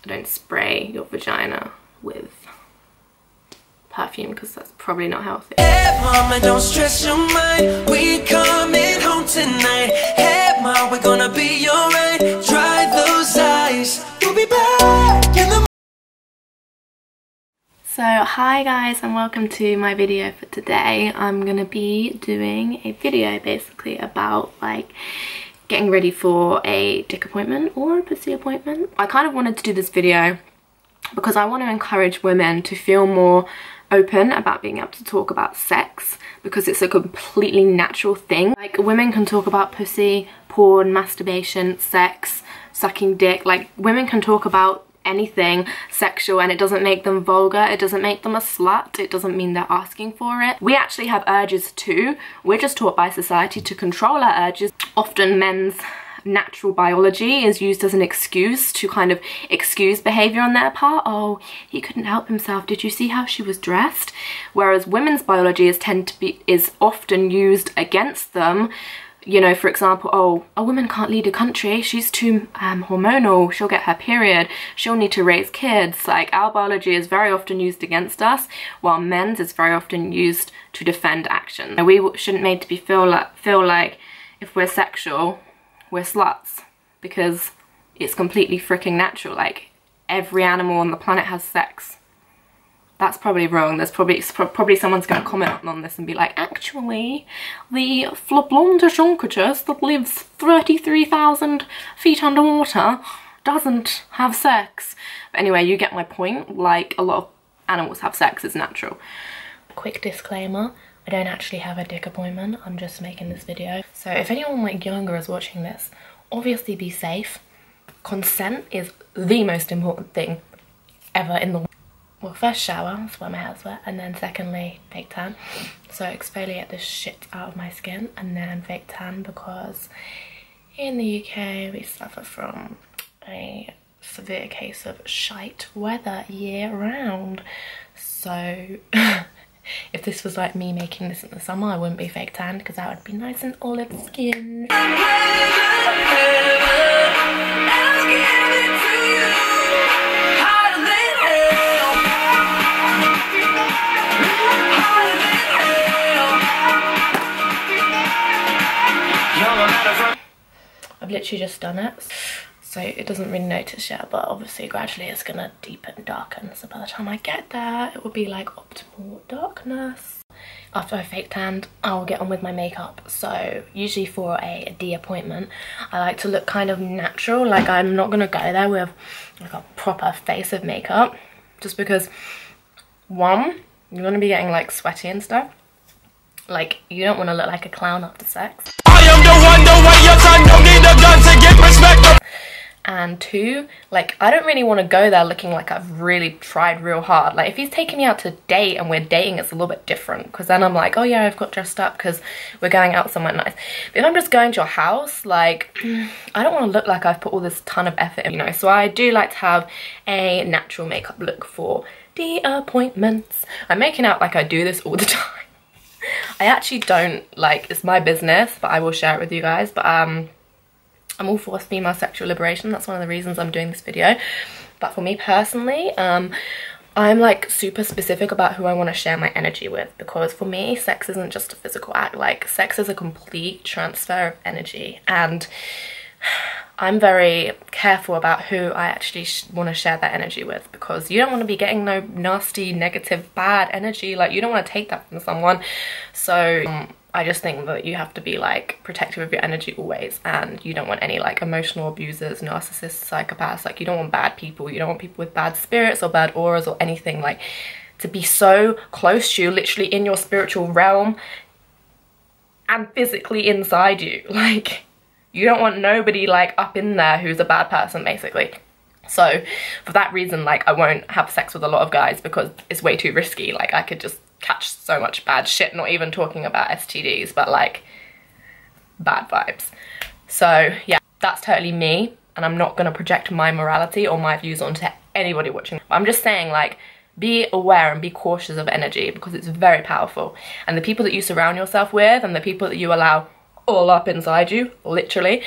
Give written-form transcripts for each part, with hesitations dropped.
don't spray your vagina with perfume because that's probably not healthy. Hey mama, don't stress your mind, we coming home tonight. Hey mama, we're gonna be alright. Dry those eyes, we'll be back in the... So hi guys, and welcome to my video for today. I'm gonna be doing a video basically about like getting ready for a dick appointment or a pussy appointment. I kind of wanted to do this video because I want to encourage women to feel more open about being able to talk about sex, because it's a completely natural thing. Like, women can talk about pussy, porn, masturbation, sex, sucking dick. Like, women can talk about anything sexual and it doesn't make them vulgar, it doesn't make them a slut, it doesn't mean they're asking for it. We actually have urges too. We're just taught by society to control our urges. Often men's natural biology is used as an excuse to kind of excuse behavior on their part. Oh, he couldn't help himself, did you see how she was dressed? Whereas women's biology is often used against them. You know, for example, oh, a woman can't lead a country, she's too hormonal, she'll get her period, she'll need to raise kids. Like, our biology is very often used against us, while men's is very often used to defend action. We shouldn't made to be feel like if we're sexual, we're sluts, because it's completely freaking natural. Like, every animal on the planet has sex. That's probably wrong. There's probably someone's going to comment on this and be like, actually, the Flablondochoncotus that lives 33,000 feet underwater doesn't have sex. But anyway, you get my point. Like, a lot of animals have sex, it's natural. Quick disclaimer, I don't actually have a dick appointment, I'm just making this video. So if anyone like younger is watching this, obviously be safe. Consent is the most important thing ever in the world. Well, first shower, that's why my hair's wet, and then secondly, fake tan. So exfoliate the shit out of my skin, and then fake tan, because in the UK we suffer from a severe case of shite weather year round. So if this was like me making this in the summer, I wouldn't be fake tanned because I would be nice and olive skin. I've literally just done it, so it doesn't really notice yet, but obviously gradually it's gonna deepen and darken, so by the time I get there it will be like optimal darkness. After I fake tanned, I'll get on with my makeup. So usually for a D appointment, I like to look kind of natural. Like, I'm not gonna go there with like a proper face of makeup, just because, one, you're gonna be getting like sweaty and stuff. Like, you don't want to look like a clown after sex. I am the one, the way your son don't need a gun to get respect. And two, like, I don't really want to go there looking like I've really tried real hard. Like, if he's taking me out to date and we're dating, it's a little bit different, because then I'm like, oh yeah, I've got dressed up because we're going out somewhere nice. But if I'm just going to your house, like, I don't want to look like I've put all this ton of effort in, you know. So I do like to have a natural makeup look for the appointments. I'm making out like I do this all the time. I actually don't, like, it's my business, but I will share it with you guys. But I'm all for female sexual liberation. That's one of the reasons I'm doing this video. But for me personally, I'm like super specific about who I want to share my energy with, because for me, sex isn't just a physical act. Like, sex is a complete transfer of energy, and I'm very careful about who I actually want to share that energy with, because you don't want to be getting no nasty, negative, bad energy. Like, you don't want to take that from someone. So I just think that you have to be like protective of your energy always, and you don't want any like emotional abusers, narcissists, psychopaths. Like, you don't want bad people. You don't want people with bad spirits or bad auras or anything, like, to be so close to you, literally in your spiritual realm and physically inside you. Like, you don't want nobody like up in there who's a bad person, basically. So for that reason, like, I won't have sex with a lot of guys because it's way too risky. Like, I could just catch so much bad shit, not even talking about STDs, but like bad vibes. So yeah, that's totally me, and I'm not gonna project my morality or my views onto anybody watching. But I'm just saying, like, be aware and be cautious of energy, because it's very powerful. And the people that you surround yourself with and the people that you allow all up inside you, literally,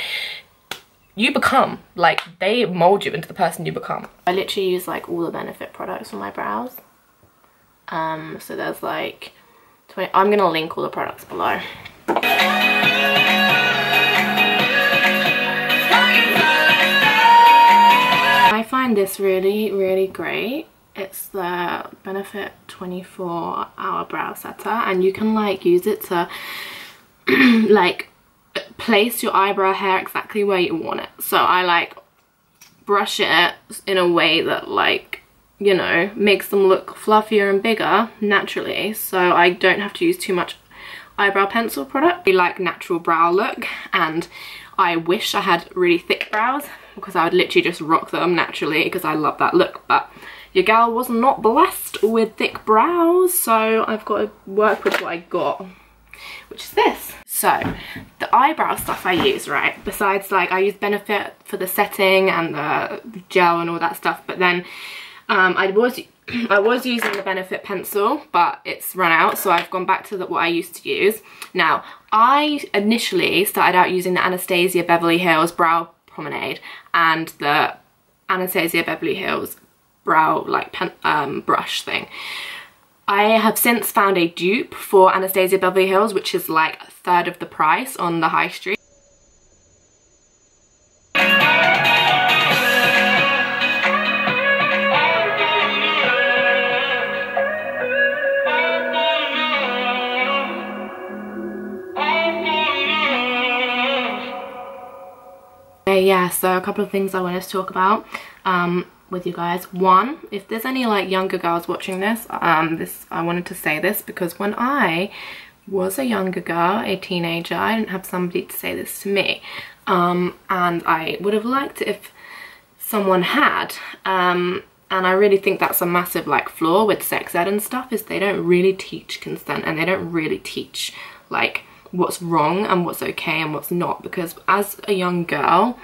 you become, like, they mold you into the person you become. I literally use like all the Benefit products for my brows. So there's like 20, I'm gonna link all the products below. I find this really great. It's the Benefit 24-hour brow setter, and you can like use it to like place your eyebrow hair exactly where you want it. So I like brush it in a way that, like, you know, makes them look fluffier and bigger naturally, so I don't have to use too much eyebrow pencil product. I like natural brow look, and I wish I had really thick brows because I would literally just rock them naturally because I love that look, but your gal was not blessed with thick brows, so I've got to work with what I got, which is this. So the eyebrow stuff I use, right, besides like I use Benefit for the setting and the gel and all that stuff, but then I was using the Benefit pencil, but it's run out, so I've gone back to what I used to use. Now, I initially started out using the Anastasia Beverly Hills Brow Promenade and the Anastasia Beverly Hills brow like brush thing. I have since found a dupe for Anastasia Beverly Hills, which is like a third of the price on the high street. Yeah, so a couple of things I wanted to talk about with you guys. One, if there's any like younger girls watching this, I wanted to say this because when I was a younger girl, a teenager, I didn't have somebody to say this to me, and I would have liked it if someone had, and I really think that's a massive like flaw with sex ed and stuff, is they don't really teach consent, and they don't really teach like what's wrong and what's okay and what's not, because as a young girl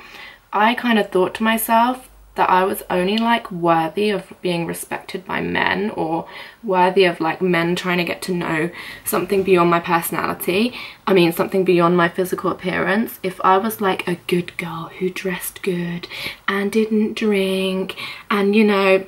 I kind of thought to myself that I was only like worthy of being respected by men, or worthy of like men trying to get to know something beyond my personality, I mean something beyond my physical appearance, if I was like a good girl who dressed good and didn't drink and, you know,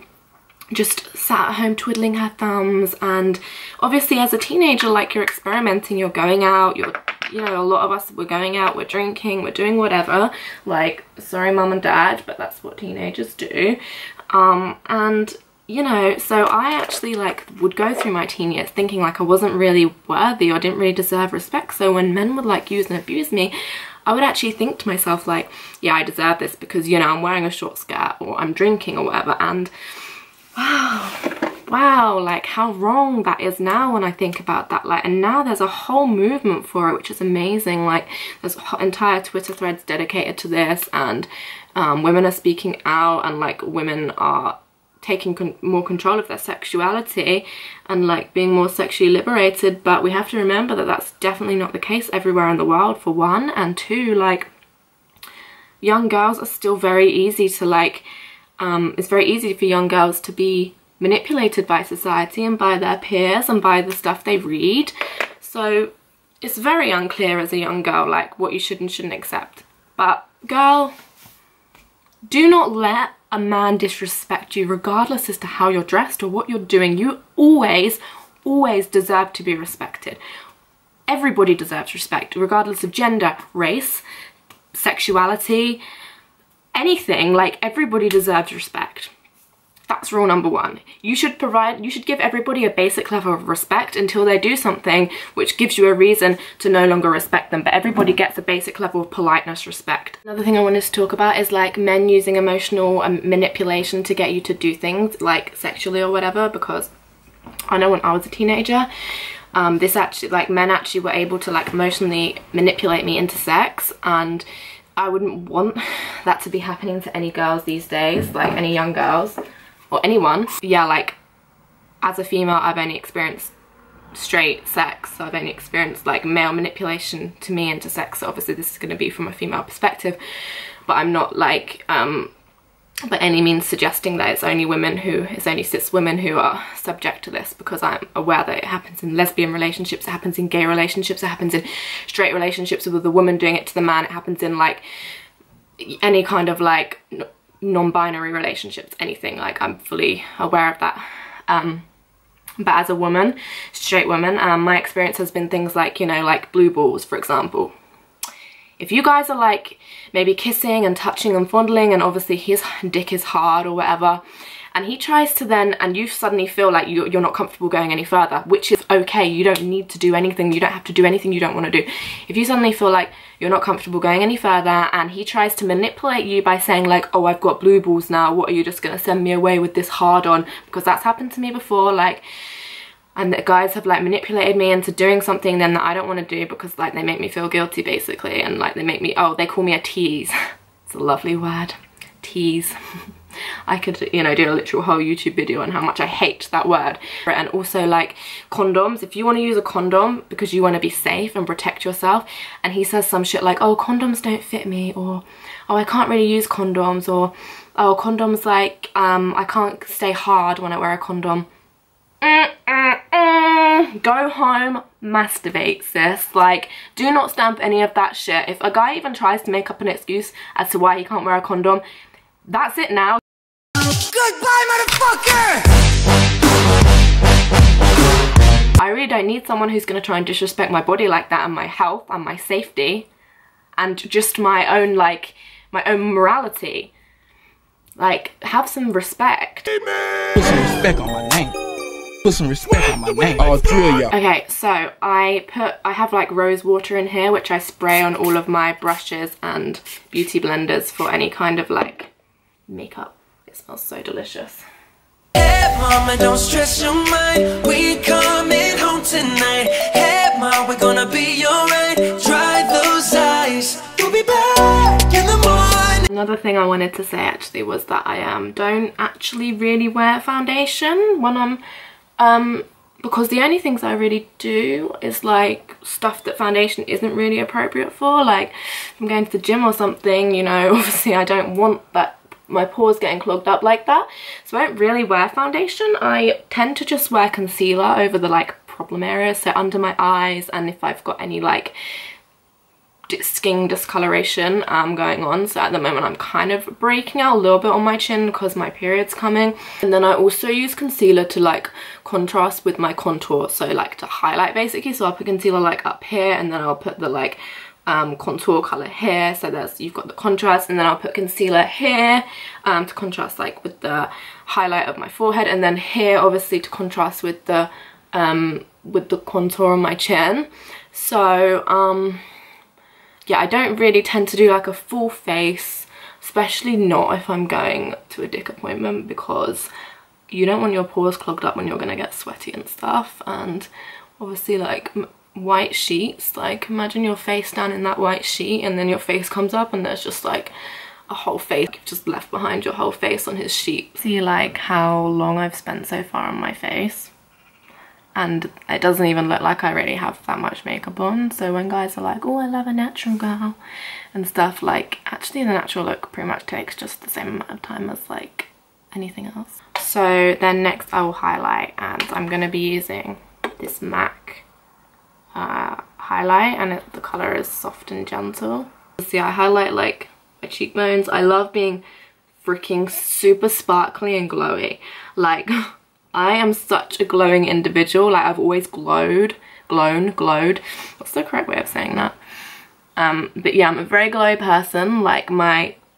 just sat at home twiddling her thumbs. And obviously as a teenager, like, you're experimenting, you're going out, you're, you know, a lot of us, we're going out, we're drinking, we're doing whatever, like, sorry mum and dad, but that's what teenagers do. And you know, so I actually like would go through my teen years thinking like I wasn't really worthy or didn't really deserve respect. So when men would like use and abuse me, I would actually think to myself like, yeah, I deserve this because, you know, I'm wearing a short skirt or I'm drinking or whatever. And wow, like how wrong that is now when I think about that. Like, and now there's a whole movement for it, which is amazing. Like, there's entire Twitter threads dedicated to this, and women are speaking out, and like women are taking more control of their sexuality and like being more sexually liberated. But we have to remember that that's definitely not the case everywhere in the world, for one, and two, like, young girls are still very easy to like, it's very easy for young girls to be manipulated by society and by their peers and by the stuff they read. So it's very unclear as a young girl like what you should and shouldn't accept. But girl, do not let a man disrespect you regardless as to how you're dressed or what you're doing. You always deserve to be respected. Everybody deserves respect regardless of gender, race, sexuality, anything. Like, everybody deserves respect. That's rule number one. You should give everybody a basic level of respect until they do something which gives you a reason to no longer respect them. But everybody gets a basic level of politeness, respect. Another thing I wanted to talk about is like men using emotional manipulation to get you to do things like sexually or whatever, because I know when I was a teenager, this actually, like, men actually were able to like emotionally manipulate me into sex, and I wouldn't want that to be happening to any girls these days, like any young girls or anyone. Yeah, like, as a female, I've only experienced straight sex, so I've only experienced like male manipulation to me into sex. So obviously this is going to be from a female perspective, but I'm not like by any means suggesting that it's only cis women who are subject to this, because I'm aware that it happens in lesbian relationships, it happens in gay relationships, it happens in straight relationships with the woman doing it to the man, it happens in like any kind of like non-binary relationships, anything. Like, I'm fully aware of that. But as a woman, straight woman, my experience has been things like, you know, like blue balls, for example. If you guys are like maybe kissing and touching and fondling, and obviously his dick is hard or whatever, and he tries to then, and you suddenly feel like you're not comfortable going any further, which is okay. You don't need to do anything. You don't have to do anything you don't want to do. If you suddenly feel like you're not comfortable going any further, and he tries to manipulate you by saying like, oh, I've got blue balls now, what, are you just gonna send me away with this hard on? Because that's happened to me before, like, and the guys have like manipulated me into doing something then that I don't want to do, because like they make me feel guilty basically, and like they make me, oh, they call me a tease. It's a lovely word, tease. I could, you know, do a literal whole YouTube video on how much I hate that word. And also like condoms, if you want to use a condom because you want to be safe and protect yourself, and he says some shit like, oh, condoms don't fit me, or oh, I can't really use condoms, or oh, condoms like I can't stay hard when I wear a condom. Go home, masturbate, sis. Like, do not stamp any of that shit. If a guy even tries to make up an excuse as to why he can't wear a condom, that's it now. Goodbye, motherfucker! I really don't need someone who's going to try and disrespect my body like that, and my health and my safety and just my own, like, my own morality. Like, have some respect. Amen. Put some respect on my name. Put some respect on my name. I'll drill ya. Okay, so I have like rose water in here, which I spray on all of my brushes and beauty blenders for any kind of like makeup. It smells so delicious. Hey mama, don't stress your mind. We coming home tonight. Hey mama, we're gonna be alright. Dry those eyes. We'll be back in the morning. Another thing I wanted to say actually was that I don't actually really wear foundation when I'm because the only things I really do is like stuff that foundation isn't really appropriate for. Like if I'm going to the gym or something, you know, obviously I don't want that, my pores getting clogged up like that, so I don't really wear foundation. I tend to just wear concealer over the like problem areas, so under my eyes, and if I've got any like skin discoloration going on. So at the moment I'm kind of breaking out a little bit on my chin because my period's coming. And then I also use concealer to like contrast with my contour, so like to highlight basically. So I'll put concealer like up here, and then I'll put the like contour color here, so there's, you've got the contrast, and then I'll put concealer here to contrast like with the highlight of my forehead, and then here obviously to contrast with the contour on my chin. So yeah, I don't really tend to do like a full face, especially not if I'm going to a dick appointment, because you don't want your pores clogged up when you're gonna get sweaty and stuff. And obviously like white sheets, like imagine your face down in that white sheet and then your face comes up and there's just like a whole face, you've just left behind your whole face on his sheet. See like how long I've spent so far on my face, and it doesn't even look like I really have that much makeup on. So when guys are like, oh, I love a natural girl and stuff, like actually the natural look pretty much takes just the same amount of time as like anything else. So then next I will highlight, and I'm going to be using this MAC highlight, and the colour is Soft and Gentle. See, I highlight like my cheekbones. I love being freaking super sparkly and glowy. Like I am such a glowing individual. Like I've always glowed. What's the correct way of saying that? But yeah, I'm a very glowy person. Like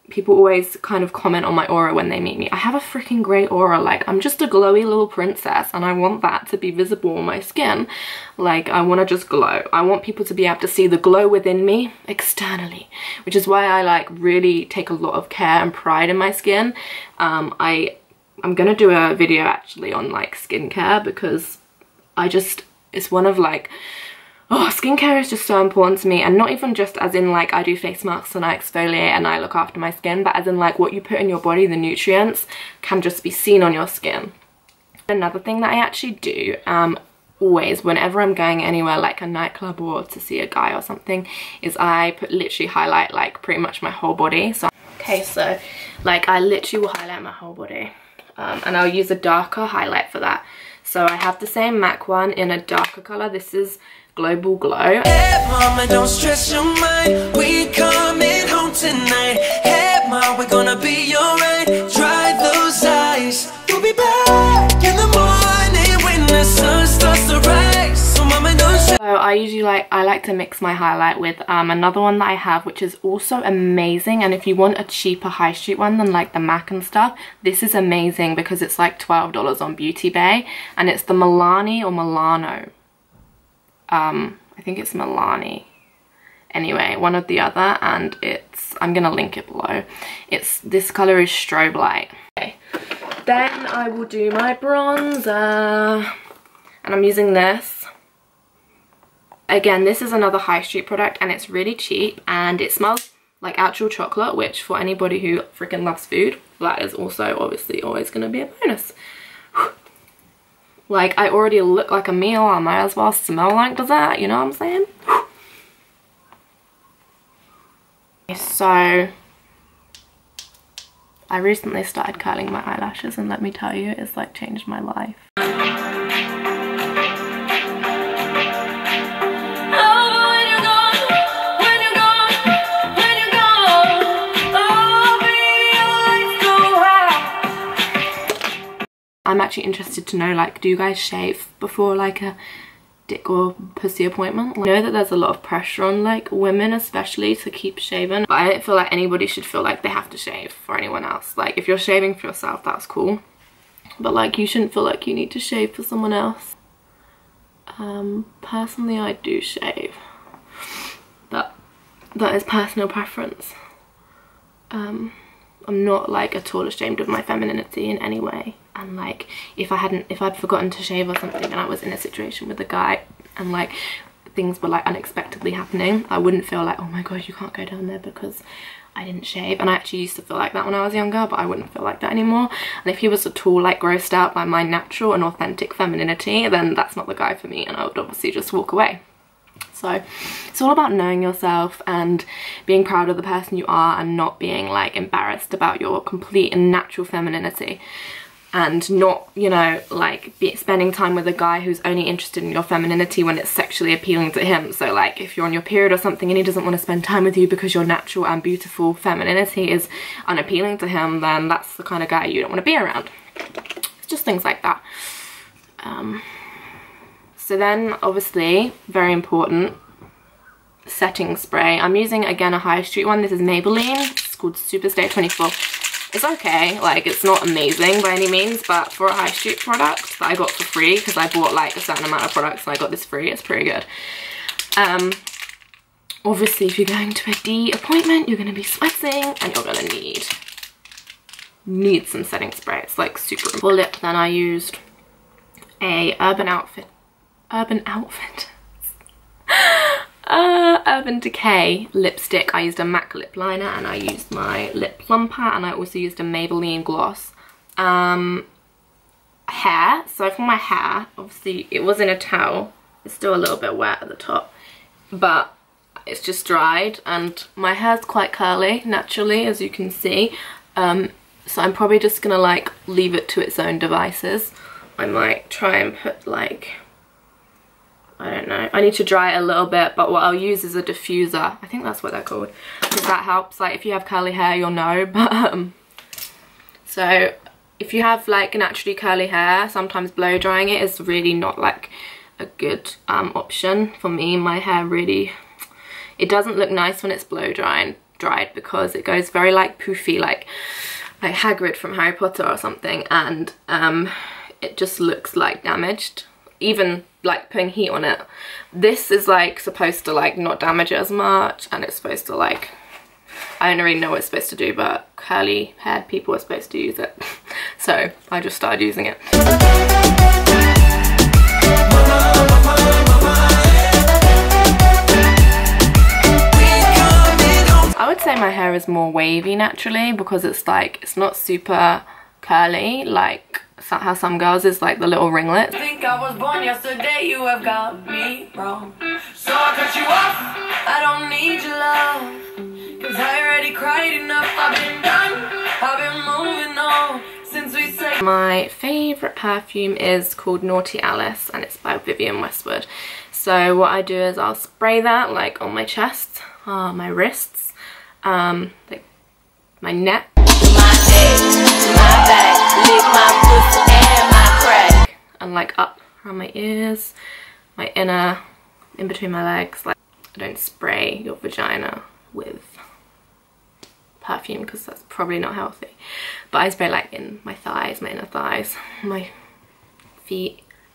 people always kind of comment on my aura when they meet me. I have a freaking great aura. Like I'm just a glowy little princess, and I want that to be visible on my skin. Like I want to just glow. I want people to be able to see the glow within me externally, which is why I like really take a lot of care and pride in my skin. I'm gonna do a video actually on like skincare, because it's one of like, oh, skincare is just so important to me. And not even just as in like I do face masks and I exfoliate and I look after my skin, but as in like what you put in your body, the nutrients can just be seen on your skin. Another thing that I actually do always whenever I'm going anywhere like a nightclub or to see a guy or something, is I literally highlight like pretty much my whole body. So okay, so like I literally will highlight my whole body. And I'll use a darker highlight for that. So I have the same MAC one in a darker colour. This is Global Glow. Hey mama, don't stress your mind. We coming home tonight. Hey heart, we're gonna be alright. Dry those eyes. We'll be back in the morning when the sun starts to rise. So mama, don't stress. So I like to mix my highlight with another one that I have, which is also amazing. And if you want a cheaper high street one than like the MAC and stuff, this is amazing because it's like $12 on Beauty Bay, and it's the Milani or Milano. I think it's Milani. Anyway, one or the other, and I'm gonna link it below. This color is Strobe Light. Okay. Then I will do my bronzer, and I'm using this. Again, this is another high street product, and it's really cheap, and it smells like actual chocolate, which for anybody who freaking loves food, that is also obviously always gonna be a bonus. Like, I already look like a meal, I might as well smell like dessert, you know what I'm saying? So, I recently started curling my eyelashes, and let me tell you, it's like changed my life. I'm actually interested to know, like, do you guys shave before like a dick or pussy appointment? Like, I know that there's a lot of pressure on like women especially to keep shaving, but I don't feel like anybody should feel like they have to shave for anyone else. Like, if you're shaving for yourself, that's cool, but like you shouldn't feel like you need to shave for someone else. Personally, I do shave, but that is personal preference. I'm not like at all ashamed of my femininity in any way, and like if I'd forgotten to shave or something and I was in a situation with a guy and like things were like unexpectedly happening, I wouldn't feel like, oh my god, you can't go down there because I didn't shave. And I actually used to feel like that when I was younger, but I wouldn't feel like that anymore. And if he was at all like grossed out by my natural and authentic femininity, then that's not the guy for me, and I would obviously just walk away. So it's all about knowing yourself and being proud of the person you are, and not being like embarrassed about your complete and natural femininity, and not, you know, like spending time with a guy who's only interested in your femininity when it's sexually appealing to him. So like if you're on your period or something and he doesn't want to spend time with you because your natural and beautiful femininity is unappealing to him, then that's the kind of guy you don't want to be around. It's just things like that. So then, obviously, very important, setting spray. I'm using, again, a high street one. This is Maybelline. It's called Superstay 24. It's okay. Like, it's not amazing by any means, but for a high street product that I got for free, because I bought, like, a certain amount of products and I got this free, it's pretty good. Obviously, if you're going to a D appointment, you're going to be sweating, and you're going to need some setting spray. It's, like, super important. For lip, then I used a Urban Decay lipstick. I used a MAC lip liner, and I used my lip plumper, and I also used a Maybelline gloss. Hair, so for my hair, obviously it was in a towel, it's still a little bit wet at the top, but it's just dried, and my hair's quite curly naturally, as you can see, so I'm probably just gonna like leave it to its own devices. I might try and put like, I don't know, I need to dry it a little bit, but what I'll use is a diffuser. I think that's what they're called, because that helps. Like if you have curly hair, you'll know, but so if you have like naturally curly hair, sometimes blow drying it is really not like a good option for me. My hair really, it doesn't look nice when it's blow dried because it goes very like poofy, like Hagrid from Harry Potter or something, and it just looks like damaged, even like putting heat on it. This is like supposed to like not damage it as much, and it's supposed to like, I don't really know what it's supposed to do, but curly haired people are supposed to use it. So I just started using it. I would say my hair is more wavy naturally, because it's like, it's not super curly like how some girls is, like the little ringlets. I think I was born yesterday, you have got me wrong. So I cut you off, I don't need your love, cause I already cried enough, I've been done, I've been moving on since we said. My favourite perfume is called Naughty Alice, and it's by Vivienne Westwood. So what I do is I'll spray that like on my chest, my wrists, like my neck, my neck, my back, lick my pussy and my crack, and like up around my ears, my inner, in between my legs. Like, I don't spray your vagina with perfume because that's probably not healthy, but I spray like in my thighs, my inner thighs, my feet,